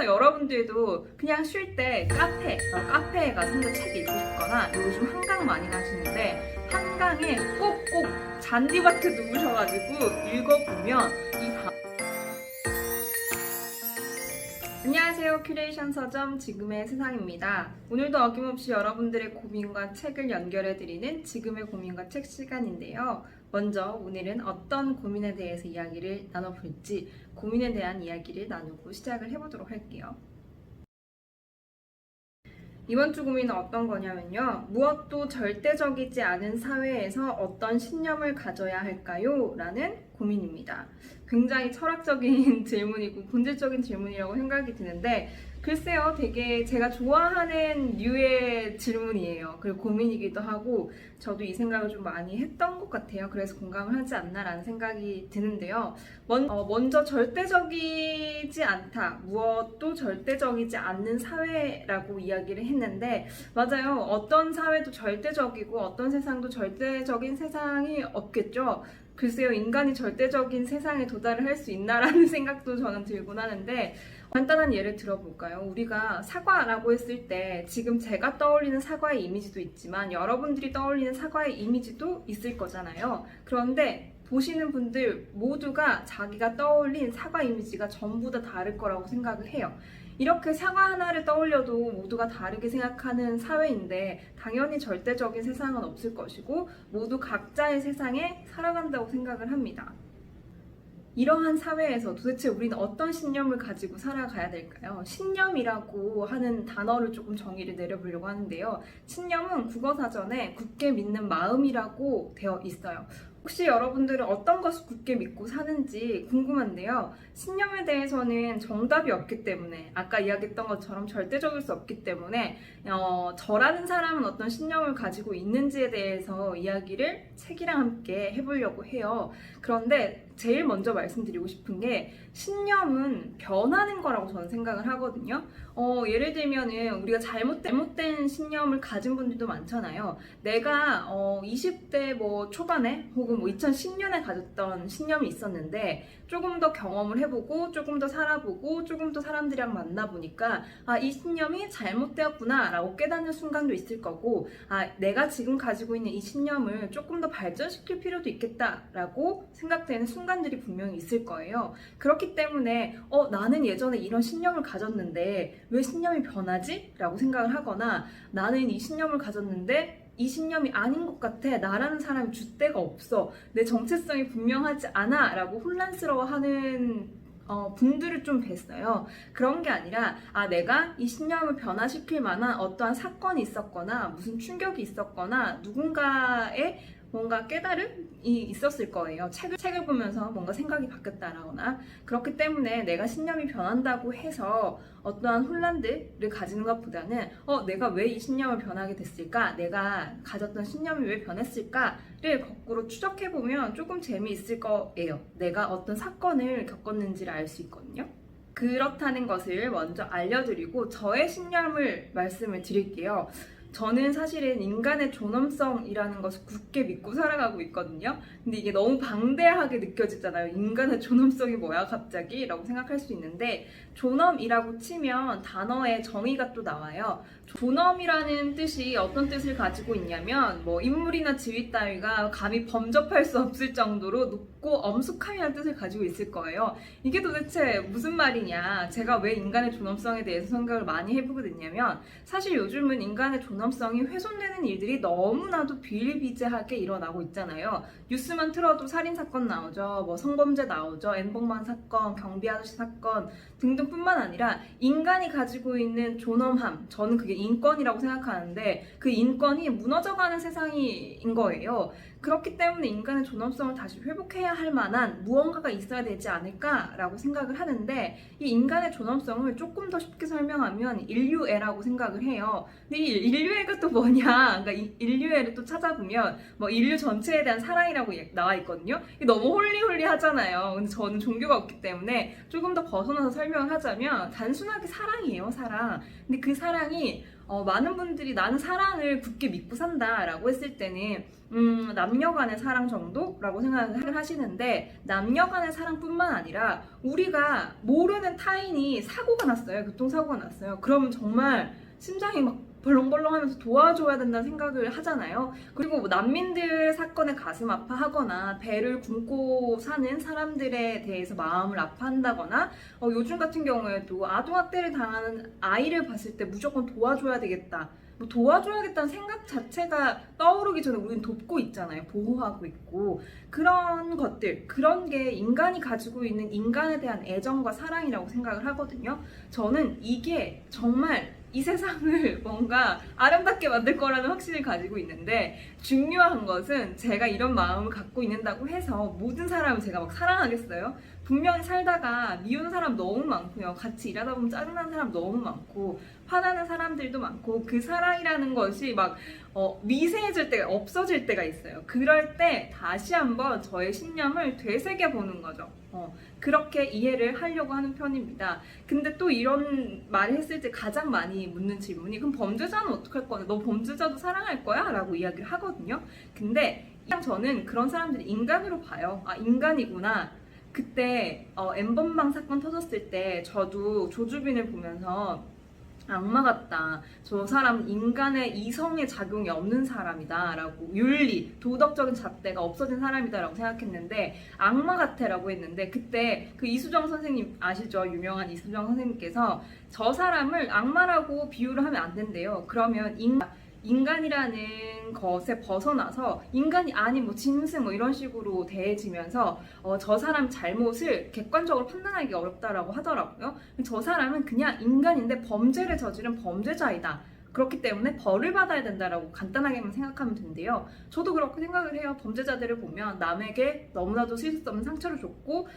여러분들도 그냥 쉴 때 카페에 가서 혼자 책 읽고 싶거나 요즘 한강 많이 가시는데 한강에 꼭꼭 잔디밭에 누우셔가지고 읽어보면 안녕하세요. 큐레이션 서점 지금의 세상입니다. 오늘도 어김없이 여러분들의 고민과 책을 연결해드리는 지금의 고민과 책 시간인데요. 먼저 오늘은 어떤 고민에 대해서 이야기를 나눠볼지 고민에 대한 이야기를 나누고 시작을 해보도록 할게요. 이번 주 고민은 어떤 거냐면요. 무엇도 절대적이지 않은 사회에서 어떤 신념을 가져야 할까요? 라는 고민입니다. 굉장히 철학적인 질문이고 본질적인 질문이라고 생각이 드는데 글쎄요, 되게 제가 좋아하는 류의 질문이에요. 그리고 고민이기도 하고 저도 이 생각을 좀 많이 했던 것 같아요. 그래서 공감을 하지 않나라는 생각이 드는데요. 먼저 절대적이지 않다, 무엇도 절대적이지 않는 사회라고 이야기를 했는데 맞아요. 어떤 사회도 절대적이고 어떤 세상도 절대적인 세상이 없겠죠. 글쎄요, 인간이 절대적인 세상에 도달을 할 수 있나라는 생각도 저는 들곤 하는데 간단한 예를 들어볼까요? 우리가 사과라고 했을 때 지금 제가 떠올리는 사과의 이미지도 있지만 여러분들이 떠올리는 사과의 이미지도 있을 거잖아요. 그런데 보시는 분들 모두가 자기가 떠올린 사과 이미지가 전부 다 다를 거라고 생각을 해요. 이렇게 사과 하나를 떠올려도 모두가 다르게 생각하는 사회인데 당연히 절대적인 세상은 없을 것이고 모두 각자의 세상에 살아간다고 생각을 합니다. 이러한 사회에서 도대체 우리는 어떤 신념을 가지고 살아가야 될까요? 신념이라고 하는 단어를 조금 정의를 내려보려고 하는데요. 신념은 국어사전에 굳게 믿는 마음이라고 되어 있어요. 혹시 여러분들은 어떤 것을 굳게 믿고 사는지 궁금한데요. 신념에 대해서는 정답이 없기 때문에 아까 이야기했던 것처럼 절대적일 수 없기 때문에 저라는 사람은 어떤 신념을 가지고 있는지에 대해서 이야기를 책이랑 함께 해보려고 해요. 그런데 제일 먼저 말씀드리고 싶은 게 신념은 변하는 거라고 저는 생각을 하거든요. 예를 들면은 우리가 잘못된 신념을 가진 분들도 많잖아요. 내가 20대 초반에 혹은 2010년에 가졌던 신념이 있었는데 조금 더 경험을 해보고 조금 더 살아보고 조금 더 사람들이랑 만나보니까 이 신념이 잘못되었구나 라고 깨닫는 순간도 있을 거고 내가 지금 가지고 있는 이 신념을 조금 더 발전시킬 필요도 있겠다 라고 생각되는 순간들이 분명히 있을 거예요. 그렇기 때문에 나는 예전에 이런 신념을 가졌는데 왜 신념이 변하지? 라고 생각을 하거나 나는 이 신념을 가졌는데 이 신념이 아닌 것 같아. 나라는 사람이 줏대가 없어. 내 정체성이 분명하지 않아. 라고 혼란스러워하는 분들을 좀 뵀어요. 그런 게 아니라 내가 이 신념을 변화시킬 만한 어떠한 사건이 있었거나 무슨 충격이 있었거나 누군가의 뭔가 깨달음이 있었을 거예요. 책을 보면서 뭔가 생각이 바뀌었다라거나 그렇기 때문에 내가 신념이 변한다고 해서 어떠한 혼란들을 가지는 것보다는 내가 왜 이 신념을 변하게 됐을까? 내가 가졌던 신념이 왜 변했을까를 거꾸로 추적해보면 조금 재미있을 거예요. 내가 어떤 사건을 겪었는지를 알 수 있거든요. 그렇다는 것을 먼저 알려드리고 저의 신념을 말씀을 드릴게요. 저는 사실은 인간의 존엄성이라는 것을 굳게 믿고 살아가고 있거든요. 근데 이게 너무 방대하게 느껴지잖아요. 인간의 존엄성이 뭐야 갑자기? 라고 생각할 수 있는데 존엄이라고 치면 단어의 정의가 또 나와요. 존엄이라는 뜻이 어떤 뜻을 가지고 있냐면 인물이나 지위 따위가 감히 범접할 수 없을 정도로 높고 엄숙함이라는 뜻을 가지고 있을 거예요. 이게 도대체 무슨 말이냐? 제가 왜 인간의 존엄성에 대해서 생각을 많이 해보게 됐냐면 사실 요즘은 인간의 존엄성이 훼손되는 일들이 너무나도 비일비재하게 일어나고 있잖아요. 뉴스만 틀어도 살인사건 나오죠. 성범죄 나오죠. 엠번방 사건, 경비 아저씨 사건 등등뿐만 아니라 인간이 가지고 있는 존엄함, 저는 그게 인권이라고 생각하는데 그 인권이 무너져가는 세상인 거예요. 그렇기 때문에 인간의 존엄성을 다시 회복해야 할 만한 무언가가 있어야 되지 않을까라고 생각을 하는데 이 인간의 존엄성을 조금 더 쉽게 설명하면 인류애라고 생각을 해요. 근데 이 인류애가 또 뭐냐? 그러니까 이 인류애를 또 찾아보면 인류 전체에 대한 사랑이라고 나와 있거든요. 이게 너무 홀리홀리하잖아요. 근데 저는 종교가 없기 때문에 조금 더 벗어나서 설명을 하자면 단순하게 사랑이에요, 사랑. 근데 그 사랑이 많은 분들이 나는 사랑을 굳게 믿고 산다라고 했을 때는 남녀 간의 사랑 정도라고 생각을 하시는데, 남녀 간의 사랑뿐만 아니라 우리가 모르는 타인이 사고가 났어요. 교통사고가 났어요. 그러면 정말 심장이 막 벌렁벌렁하면서 도와줘야 된다는 생각을 하잖아요. 그리고 뭐 난민들 사건에 가슴 아파하거나 배를 굶고 사는 사람들에 대해서 마음을 아파한다거나, 요즘 같은 경우에도 아동학대를 당하는 아이를 봤을 때 무조건 도와줘야 되겠다, 뭐 도와줘야겠다는 생각 자체가 떠오르기 전에 우리는 돕고 있잖아요. 보호하고 있고. 그런 것들, 그런 게 인간이 가지고 있는 인간에 대한 애정과 사랑이라고 생각을 하거든요. 저는 이게 정말 이 세상을 뭔가 아름답게 만들 거라는 확신을 가지고 있는데, 중요한 것은 제가 이런 마음을 갖고 있는다고 해서 모든 사람을 제가 막 사랑하겠어요? 분명히 살다가 미운 사람 너무 많고요. 같이 일하다 보면 짜증나는 사람 너무 많고 화나는 사람들도 많고, 그 사랑이라는 것이 막 미세해질 때가, 없어질 때가 있어요. 그럴 때 다시 한번 저의 신념을 되새겨보는 거죠. 그렇게 이해를 하려고 하는 편입니다. 근데 또 이런 말을 했을 때 가장 많이 묻는 질문이, 그럼 범죄자는 어떡할 거냐? 너 범죄자도 사랑할 거야? 라고 이야기를 하거든요. 근데 저는 그런 사람들이 인간으로 봐요. 아, 인간이구나. 그때 엠번방 사건 터졌을 때 저도 조주빈을 보면서 악마 같다, 저 사람 인간의 이성의 작용이 없는 사람이다 라고, 윤리, 도덕적인 잣대가 없어진 사람이다 라고 생각했는데 악마 같아 라고 했는데, 그때 그 이수정 선생님 아시죠? 유명한 이수정 선생님께서 저 사람을 악마라고 비유를 하면 안 된대요. 그러면 인간이라는 것에 벗어나서 인간이 아닌 뭐 짐승 뭐 이런 식으로 대해지면서 저 사람 잘못을 객관적으로 판단하기 어렵다라고 하더라고요. 저 사람은 그냥 인간인데 범죄를 저지른 범죄자이다. 그렇기 때문에 벌을 받아야 된다라고 간단하게만 생각하면 된대요. 저도 그렇게 생각을 해요. 범죄자들을 보면 남에게 너무나도 씻을 수 없는 상처를 줬고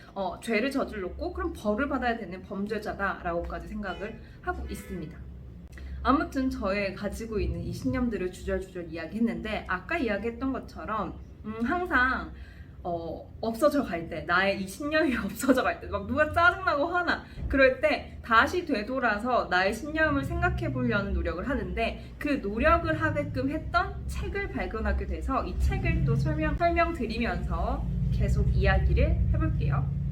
죄를 저질렀고, 그럼 벌을 받아야 되는 범죄자다라고까지 생각을 하고 있습니다. 아무튼 저의 가지고 있는 이 신념들을 주절주절 이야기했는데, 아까 이야기했던 것처럼 항상 없어져 갈 때, 나의 이 신념이 없어져 갈 때, 막 누가 짜증나고 화나, 그럴 때 다시 되돌아서 나의 신념을 생각해 보려는 노력을 하는데, 그 노력을 하게끔 했던 책을 발견하게 돼서 이 책을 또 설명드리면서 계속 이야기를 해볼게요.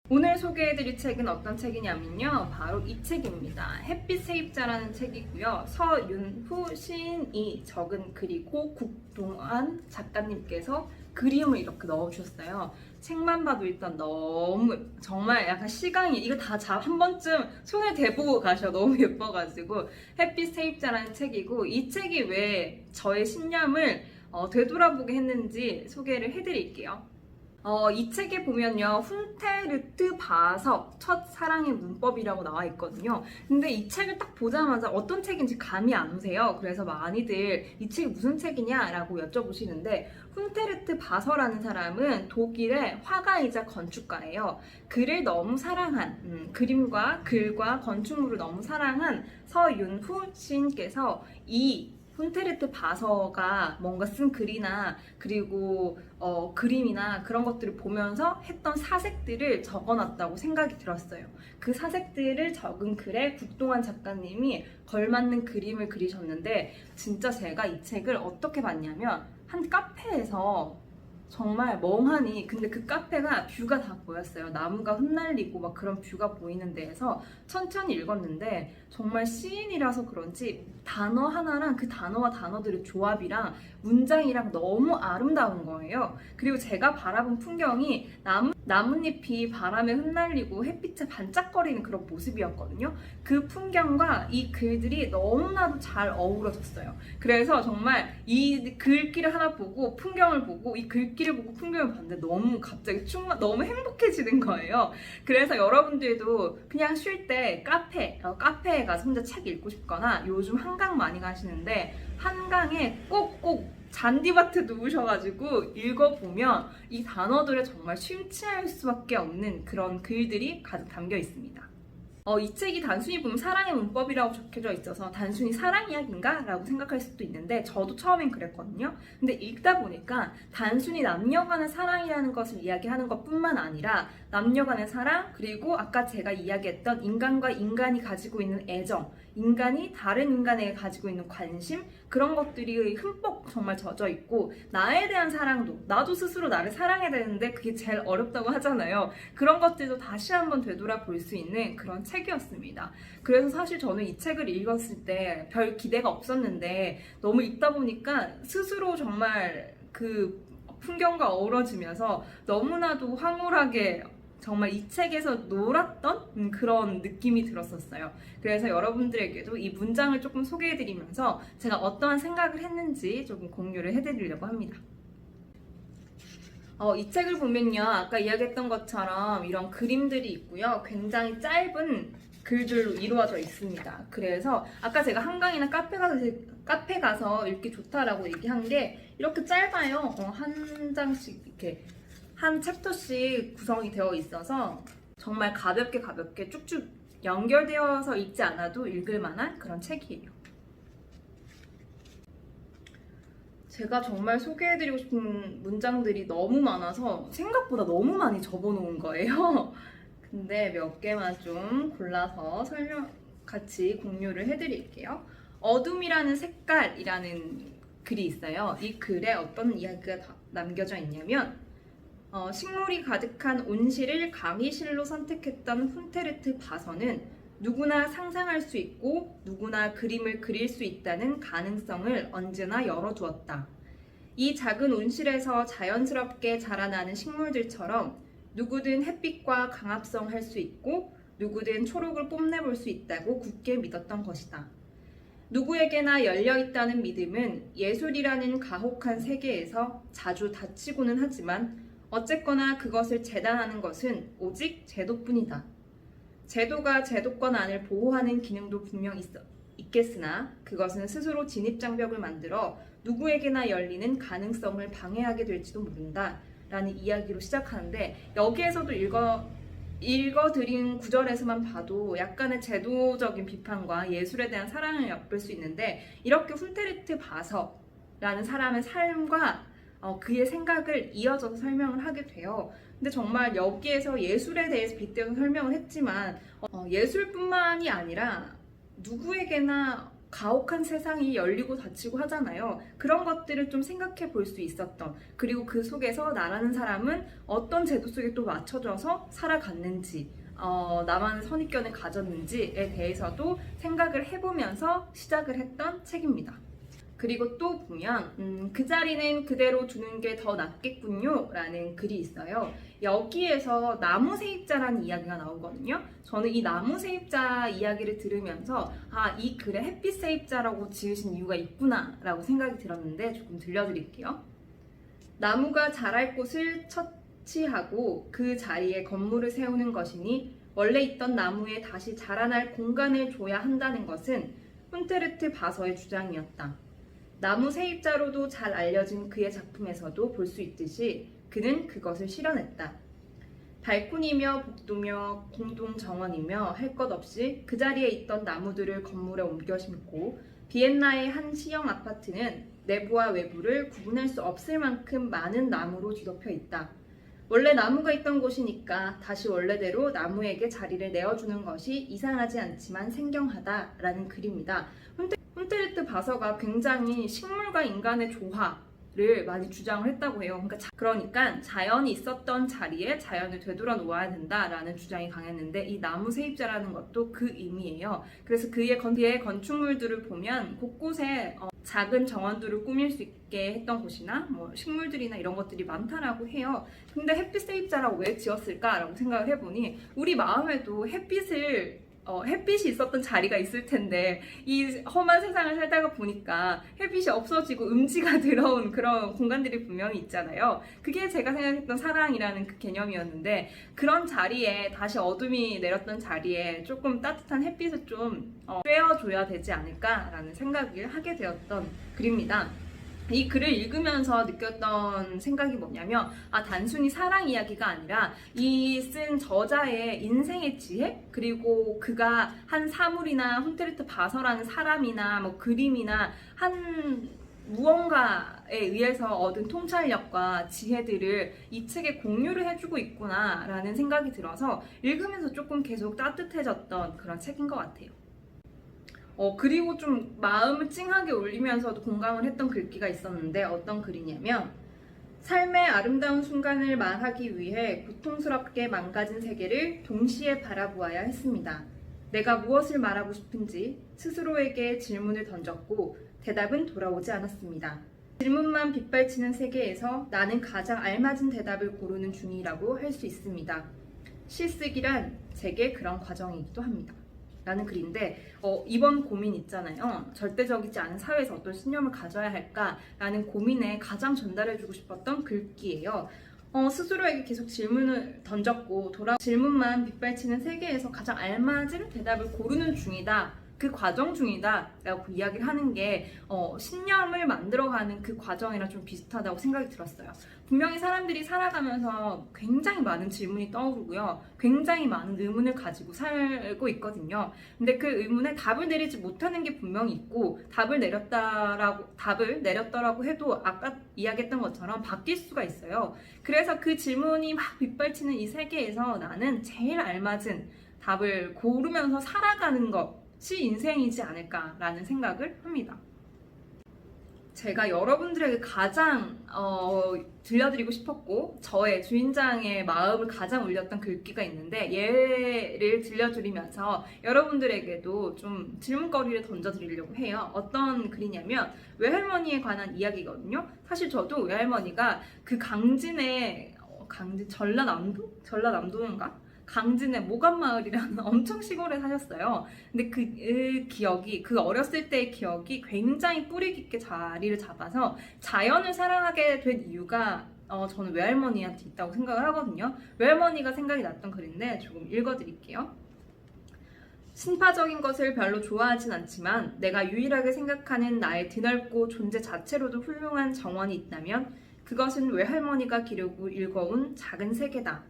오늘 소개해드릴 책은 어떤 책이냐면요, 바로 이 책입니다. 햇빛 세입자라는 책이고요. 서윤후 시인이 적은 글이고 국동안 작가님께서 그림을 이렇게 넣어주셨어요. 책만 봐도 일단 너무, 정말 약간 시강이, 이거 다 한 번쯤 손에 대보고 가셔. 너무 예뻐가지고. 햇빛 세입자라는 책이고, 이 책이 왜 저의 신념을 되돌아보게 했는지 소개를 해드릴게요. 이 책에 보면요, 훈테르트 바서 첫사랑의 문법이라고 나와 있거든요. 근데 이 책을 딱 보자마자 어떤 책인지 감이 안 오세요. 그래서 많이들 이 책이 무슨 책이냐라고 여쭤보시는데, 훈테르트 바서라는 사람은 독일의 화가이자 건축가예요. 글을 너무 사랑한, 그림과 글과 건축물을 너무 사랑한 서윤후 시인께서 이 훈테르트 바서가 뭔가 쓴 글이나 그리고 그림이나 그런 것들을 보면서 했던 사색들을 적어놨다고 생각이 들었어요. 그 사색들을 적은 글에 국동환 작가님이 걸맞는 그림을 그리셨는데, 진짜 제가 이 책을 어떻게 봤냐면, 한 카페에서 정말 멍하니, 근데 그 카페가 뷰가 다 보였어요. 나무가 흩날리고 막 그런 뷰가 보이는 데에서 천천히 읽었는데, 정말 시인이라서 그런지 단어 하나랑 그 단어와 단어들의 조합이랑 문장이랑 너무 아름다운 거예요. 그리고 제가 바라본 풍경이 나뭇잎이 바람에 흩날리고 햇빛에 반짝거리는 그런 모습이었거든요. 그 풍경과 이 글들이 너무나도 잘 어우러졌어요. 그래서 정말 이 글귀를 하나 보고 풍경을 보고, 이 글귀를 보고 풍경을 봤는데 너무 갑자기 너무 행복해지는 거예요. 그래서 여러분들도 그냥 쉴 때 카페에 가서 혼자 책 읽고 싶거나, 요즘 한강 많이 가시는데 한강에 꼭꼭 잔디밭에 누우셔가지고 읽어보면 이 단어들에 정말 심취할 수밖에 없는 그런 글들이 가득 담겨 있습니다. 이 책이 단순히 보면 사랑의 문법이라고 적혀져 있어서 단순히 사랑 이야기인가? 라고 생각할 수도 있는데 저도 처음엔 그랬거든요. 근데 읽다 보니까 단순히 남녀 간의 사랑이라는 것을 이야기하는 것뿐만 아니라 남녀 간의 사랑, 그리고 아까 제가 이야기했던 인간과 인간이 가지고 있는 애정, 인간이 다른 인간에게 가지고 있는 관심, 그런 것들이 흠뻑 정말 젖어 있고, 나에 대한 사랑도, 나도 스스로 나를 사랑해야 되는데 그게 제일 어렵다고 하잖아요. 그런 것들도 다시 한번 되돌아볼 수 있는 그런 책이었습니다. 그래서 사실 저는 이 책을 읽었을 때 별 기대가 없었는데 너무 읽다 보니까 스스로 정말 그 풍경과 어우러지면서 너무나도 황홀하게 정말 이 책에서 놀았던 그런 느낌이 들었었어요. 그래서 여러분들에게도 이 문장을 조금 소개해드리면서 제가 어떠한 생각을 했는지 조금 공유를 해드리려고 합니다. 이 책을 보면요, 아까 이야기했던 것처럼 이런 그림들이 있고요. 굉장히 짧은 글들로 이루어져 있습니다. 그래서 아까 제가 한강이나 카페 가서 읽기 좋다라고 얘기한 게 이렇게 짧아요. 한 장씩 이렇게 한 챕터씩 구성이 되어 있어서 정말 가볍게 쭉쭉 연결되어서 읽지 않아도 읽을 만한 그런 책이에요. 제가 정말 소개해드리고 싶은 문장들이 너무 많아서 생각보다 너무 많이 접어놓은 거예요. 근데 몇 개만 좀 골라서 같이 공유를 해드릴게요. 어둠이라는 색깔이라는 글이 있어요. 이 글에 어떤 이야기가 남겨져 있냐면 식물이 가득한 온실을 강의실로 선택했던 훈테르트 바서는 누구나 상상할 수 있고 누구나 그림을 그릴 수 있다는 가능성을 언제나 열어두었다. 이 작은 온실에서 자연스럽게 자라나는 식물들처럼 누구든 햇빛과 강합성할 수 있고 누구든 초록을 뽐내볼 수 있다고 굳게 믿었던 것이다. 누구에게나 열려있다는 믿음은 예술이라는 가혹한 세계에서 자주 다치고는 하지만 어쨌거나 그것을 재단하는 것은 오직 제도뿐이다. 제도가 제도권 안을 보호하는 기능도 분명 있겠으나 그것은 스스로 진입장벽을 만들어 누구에게나 열리는 가능성을 방해하게 될지도 모른다 라는 이야기로 시작하는데, 여기에서도 읽어드린 구절에서만 봐도 약간의 제도적인 비판과 예술에 대한 사랑을 엿볼 수 있는데, 이렇게 훈테르트 바서라는 사람의 삶과 그의 생각을 이어져서 설명을 하게 돼요. 근데 정말 여기에서 예술에 대해서 빗대어서 설명을 했지만 예술뿐만이 아니라 누구에게나 가혹한 세상이 열리고 닫히고 하잖아요. 그런 것들을 좀 생각해 볼 수 있었던, 그리고 그 속에서 나라는 사람은 어떤 제도 속에 또 맞춰져서 살아갔는지, 나만의 선입견을 가졌는지에 대해서도 생각을 해보면서 시작을 했던 책입니다. 그리고 또 보면 그 자리는 그대로 두는 게 더 낫겠군요 라는 글이 있어요. 여기에서 나무 세입자라는 이야기가 나오거든요. 저는 이 나무 세입자 이야기를 들으면서 이 글에 햇빛 세입자라고 지으신 이유가 있구나 라고 생각이 들었는데 조금 들려드릴게요. 나무가 자랄 곳을 처치하고 그 자리에 건물을 세우는 것이니 원래 있던 나무에 다시 자라날 공간을 줘야 한다는 것은 훈테르트 바서의 주장이었다. 나무 세입자로도 잘 알려진 그의 작품에서도 볼 수 있듯이 그는 그것을 실현했다. 발코니며 복도며 공동 정원이며 할 것 없이 그 자리에 있던 나무들을 건물에 옮겨 심고 비엔나의 한 시형 아파트는 내부와 외부를 구분할 수 없을 만큼 많은 나무로 뒤덮여 있다. 원래 나무가 있던 곳이니까 다시 원래대로 나무에게 자리를 내어주는 것이 이상하지 않지만 생경하다라는 글입니다. 훈테르트 바서가 굉장히 식물과 인간의 조화를 많이 주장을 했다고 해요. 그러니까 자연이 있었던 자리에 자연을 되돌아 놓아야 된다라는 주장이 강했는데, 이 나무 세입자라는 것도 그 의미예요. 그래서 그의 건축물들을 보면 곳곳에 작은 정원들을 꾸밀 수 있게 했던 곳이나 식물들이나 이런 것들이 많다라고 해요. 근데 햇빛 세입자라고 왜 지었을까라고 생각을 해보니 우리 마음에도 햇빛이 있었던 자리가 있을 텐데 이 험한 세상을 살다가 보니까 햇빛이 없어지고 음지가 들어온 그런 공간들이 분명히 있잖아요. 그게 제가 생각했던 사랑이라는 그 개념이었는데, 그런 자리에 다시 어둠이 내렸던 자리에 조금 따뜻한 햇빛을 좀 쬐어줘야 되지 않을까라는 생각을 하게 되었던 글입니다. 이 글을 읽으면서 느꼈던 생각이 뭐냐면, 단순히 사랑 이야기가 아니라 이 쓴 저자의 인생의 지혜, 그리고 그가 한 사물이나 hunter트 바서라는 사람이나 뭐 그림이나 한 무언가에 의해서 얻은 통찰력과 지혜들을 이 책에 공유를 해주고 있구나라는 생각이 들어서 읽으면서 조금 계속 따뜻해졌던 그런 책인 것 같아요. 그리고 좀 마음을 찡하게 울리면서도 공감을 했던 글귀가 있었는데, 어떤 글이냐면, 삶의 아름다운 순간을 말하기 위해 고통스럽게 망가진 세계를 동시에 바라보아야 했습니다. 내가 무엇을 말하고 싶은지 스스로에게 질문을 던졌고 대답은 돌아오지 않았습니다. 질문만 빗발치는 세계에서 나는 가장 알맞은 대답을 고르는 중이라고 할 수 있습니다. 시 쓰기란 제게 그런 과정이기도 합니다. 라는 글인데, 이번 고민 있잖아요. 절대적이지 않은 사회에서 어떤 신념을 가져야 할까라는 고민에 가장 전달해주고 싶었던 글귀예요. 스스로에게 계속 질문을 던졌고 질문만 빗발치는 세계에서 가장 알맞은 대답을 고르는 중이다. 그 과정 중이다 라고 이야기를 하는 게 신념을 만들어가는 그 과정이랑 좀 비슷하다고 생각이 들었어요. 분명히 사람들이 살아가면서 굉장히 많은 질문이 떠오르고요. 굉장히 많은 의문을 가지고 살고 있거든요. 근데 그 의문에 답을 내리지 못하는 게 분명히 있고, 답을 내렸더라고 해도 아까 이야기했던 것처럼 바뀔 수가 있어요. 그래서 그 질문이 막 빗발치는 이 세계에서 나는 제일 알맞은 답을 고르면서 살아가는 것이 인생이지 않을까라는 생각을 합니다. 제가 여러분들에게 가장 들려드리고 싶었고 저의 주인장의 마음을 가장 울렸던 글귀가 있는데, 얘를 들려드리면서 여러분들에게도 좀 질문거리를 던져드리려고 해요. 어떤 글이냐면 외할머니에 관한 이야기거든요. 사실 저도 외할머니가 그 강진의 전라남도인가? 강진의 모감마을이라는 엄청 시골에 사셨어요. 근데 그 어렸을 때의 기억이 굉장히 뿌리 깊게 자리를 잡아서 자연을 사랑하게 된 이유가 저는 외할머니한테 있다고 생각을 하거든요. 외할머니가 생각이 났던 글인데 조금 읽어드릴게요. 신파적인 것을 별로 좋아하진 않지만 내가 유일하게 생각하는 나의 드넓고 존재 자체로도 훌륭한 정원이 있다면 그것은 외할머니가 기르고 읽어온 작은 세계다.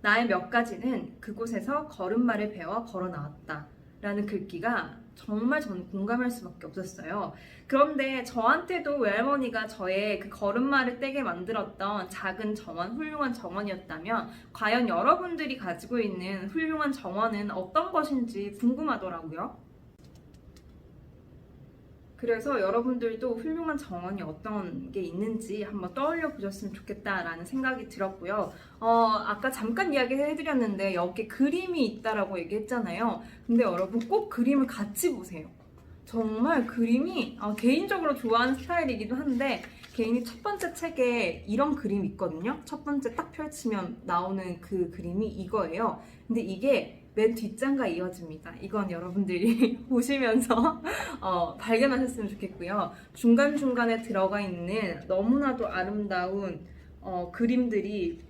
나의 몇 가지는 그곳에서 걸음마를 배워 걸어 나왔다 라는 글귀가 정말 저는 공감할 수밖에 없었어요. 그런데 저한테도 외할머니가 저의 그 걸음마를 떼게 만들었던 작은 정원, 훌륭한 정원이었다면 과연 여러분들이 가지고 있는 훌륭한 정원은 어떤 것인지 궁금하더라고요. 그래서 여러분들도 훌륭한 정원이 어떤 게 있는지 한번 떠올려 보셨으면 좋겠다라는 생각이 들었고요. 아까 잠깐 이야기 해드렸는데 여기에 그림이 있다라고 얘기했잖아요. 근데 여러분 꼭 그림을 같이 보세요. 정말 그림이 개인적으로 좋아하는 스타일이기도 한데, 개인이 첫 번째 책에 이런 그림이 있거든요. 첫 번째 딱 펼치면 나오는 그 그림이 이거예요. 근데 이게 맨 뒷장과 이어집니다. 이건 여러분들이 보시면서 발견하셨으면 좋겠고요. 중간중간에 들어가 있는 너무나도 아름다운 그림들이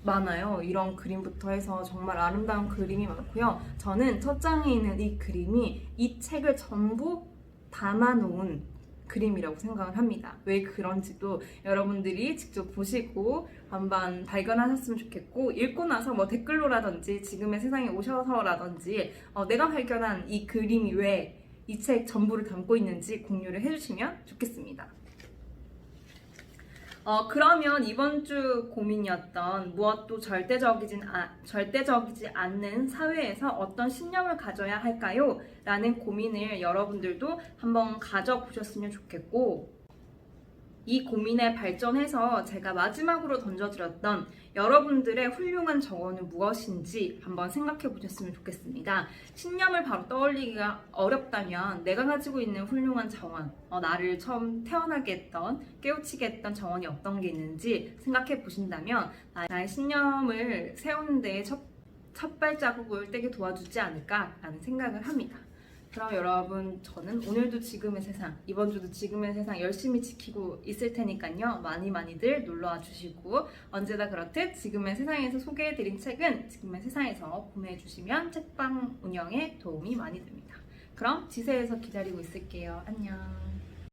많아요. 이런 그림부터 해서 정말 아름다운 그림이 많고요. 저는 첫 장에 있는 이 그림이 이 책을 전부 담아놓은 그림이라고 생각을 합니다. 왜 그런지도 여러분들이 직접 보시고 한번 발견하셨으면 좋겠고, 읽고 나서 뭐 댓글로라든지 지금의 세상에 오셔서라든지 내가 발견한 이 그림이 왜 이 책 전부를 담고 있는지 공유를 해주시면 좋겠습니다. 그러면 이번 주 고민이었던 무엇도 절대적이지 않는 사회에서 어떤 신념을 가져야 할까요? 라는 고민을 여러분들도 한번 가져보셨으면 좋겠고, 이 고민에 발전해서 제가 마지막으로 던져드렸던 여러분들의 훌륭한 정원은 무엇인지 한번 생각해 보셨으면 좋겠습니다. 신념을 바로 떠올리기가 어렵다면 내가 가지고 있는 훌륭한 정원, 나를 처음 태어나게 했던, 깨우치게 했던 정원이 어떤 게 있는지 생각해 보신다면 나의 신념을 세우는 데 첫 발자국을 떼게 도와주지 않을까라는 생각을 합니다. 그럼 여러분, 저는 오늘도 지금의 세상, 이번 주도 지금의 세상 열심히 지키고 있을 테니까요. 많이들 놀러와 주시고, 언제나 그렇듯 지금의 세상에서 소개해드린 책은 지금의 세상에서 구매해주시면 책방 운영에 도움이 많이 됩니다. 그럼 지세에서 기다리고 있을게요. 안녕.